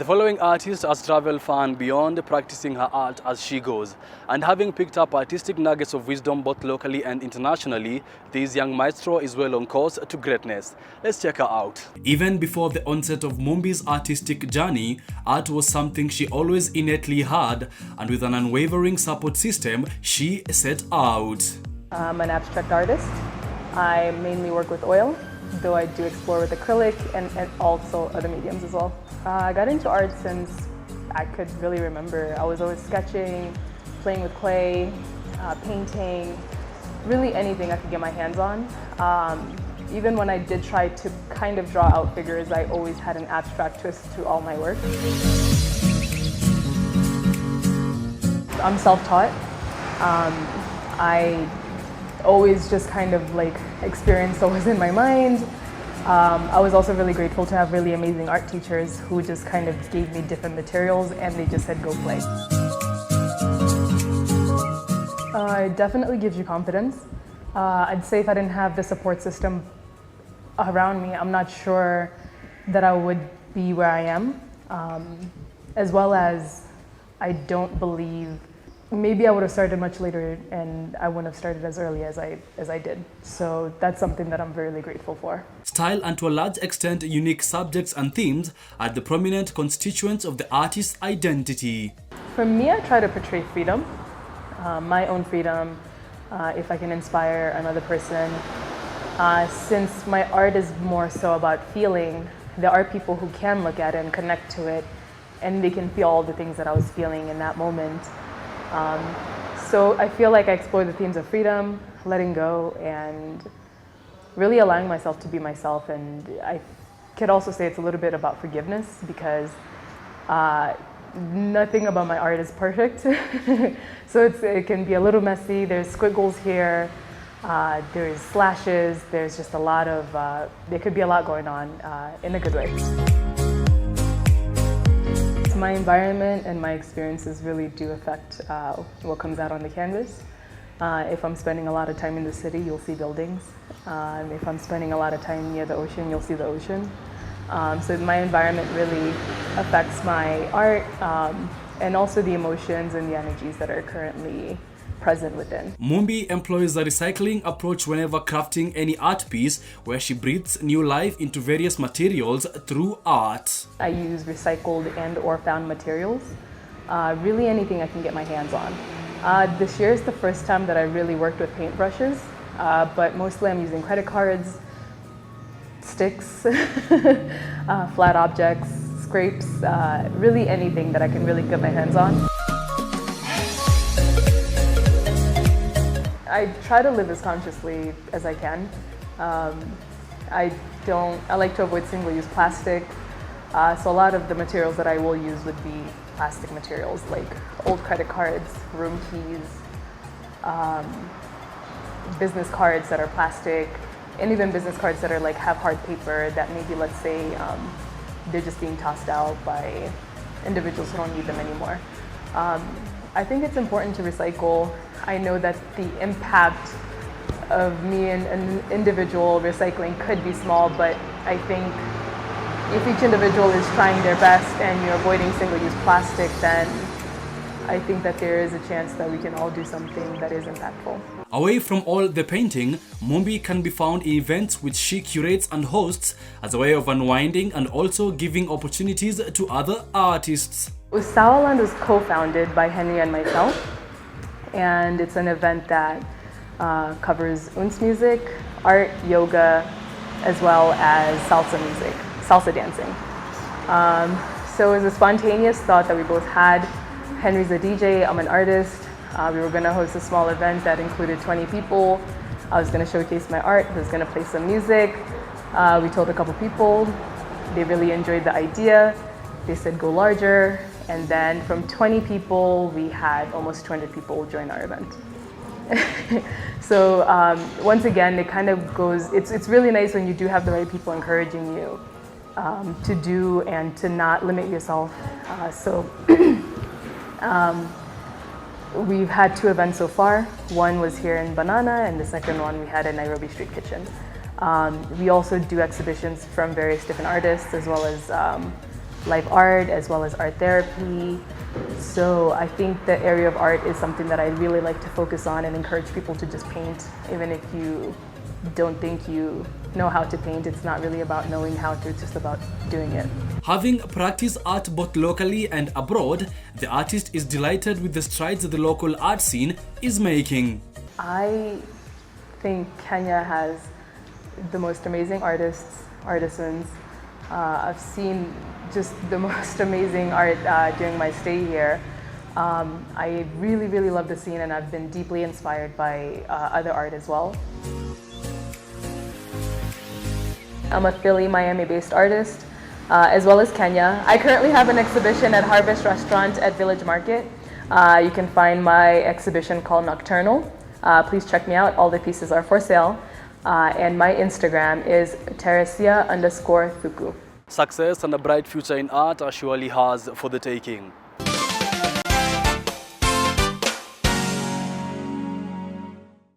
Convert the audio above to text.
The following artist has traveled far and beyond, practicing her art as she goes. And having picked up artistic nuggets of wisdom both locally and internationally, this young maestro is well on course to greatness. Let's check her out. Even before the onset of Mumbi's artistic journey, art was something she always innately had, and with an unwavering support system, she set out. I'm an abstract artist. I mainly work with oil, though I do explore with acrylic and also other mediums as well. I got into art since I could really remember. I was always sketching, playing with clay, painting, really anything I could get my hands on. Even when I did try to kind of draw out figures, I always had an abstract twist to all my work. I'm self-taught. I always just kind of like experienced what was in my mind. I was also really grateful to have really amazing art teachers who just kind of gave me different materials and they just said go play. It definitely gives you confidence. I'd say if I didn't have the support system around me, I'm not sure that I would be where I am. As well as I don't believe maybe I would have started much later and I wouldn't have started as early as I did. So that's something that I'm really grateful for. Style and to a large extent unique subjects and themes are the prominent constituents of the artist's identity. For me, I try to portray freedom, my own freedom, if I can inspire another person. Since my art is more so about feeling, there are people who can look at it and connect to it and they can feel all the things that I was feeling in that moment. So I feel like I explore the themes of freedom, letting go, and really allowing myself to be myself. And I could also say it's a little bit about forgiveness because nothing about my art is perfect. So it can be a little messy. There's squiggles here, there's slashes, there's just a lot of, there could be a lot going on in a good way. My environment and my experiences really do affect what comes out on the canvas. If I'm spending a lot of time in the city, you'll see buildings. If I'm spending a lot of time near the ocean, you'll see the ocean. So my environment really affects my art and also the emotions and the energies that are currently present within. Mumbi employs a recycling approach whenever crafting any art piece, where she breathes new life into various materials through art. I use recycled and or found materials, really anything I can get my hands on. This year is the first time that I really worked with paintbrushes, but mostly I'm using credit cards, sticks, flat objects, scrapes, really anything that I can really get my hands on. I try to live as consciously as I can. I like to avoid single-use plastic. So a lot of the materials that I will use would be plastic materials like old credit cards, room keys, business cards that are plastic, and even business cards that are like have hard paper that maybe, let's say, they're just being tossed out by individuals who don't need them anymore. I think it's important to recycle. I know that the impact of me and an individual recycling could be small, but I think if each individual is trying their best and you're avoiding single-use plastic, then I think that there is a chance that we can all do something that is impactful. Away from all the painting, Mumbi can be found in events which she curates and hosts as a way of unwinding and also giving opportunities to other artists. Usawaland was co-founded by Henry and myself, and it's an event that covers uns music, art, yoga, as well as salsa music, salsa dancing. So it was a spontaneous thought that we both had. Henry's a DJ, I'm an artist. We were going to host a small event that included 20 people. I was going to showcase my art, I was going to play some music. We told a couple people, they really enjoyed the idea. They said go larger. And then from 20 people, we had almost 200 people join our event. So once again, it kind of goes, it's really nice when you do have the right people encouraging you to do and to not limit yourself. We've had 2 events so far. One was here in Banana and the second one we had at Nairobi Street Kitchen. We also do exhibitions from various different artists as well as live art as well as art therapy. So I think the area of art is something that I really like to focus on and encourage people to just paint. Even if you don't think you know how to paint, it's not really about knowing how to, it's just about doing it. Having practiced art both locally and abroad, the artist is delighted with the strides the local art scene is making. I think Kenya has the most amazing artists, artisans. I've seen just the most amazing art during my stay here. I really, really love the scene, and I've been deeply inspired by other art as well. I'm a Philly, Miami-based artist, as well as Kenya. I currently have an exhibition at Harvest Restaurant at Village Market. You can find my exhibition called Nocturnal. Please check me out. All the pieces are for sale. And my Instagram is Teresia_Thuku. Success and a bright future in art are surely hers for the taking.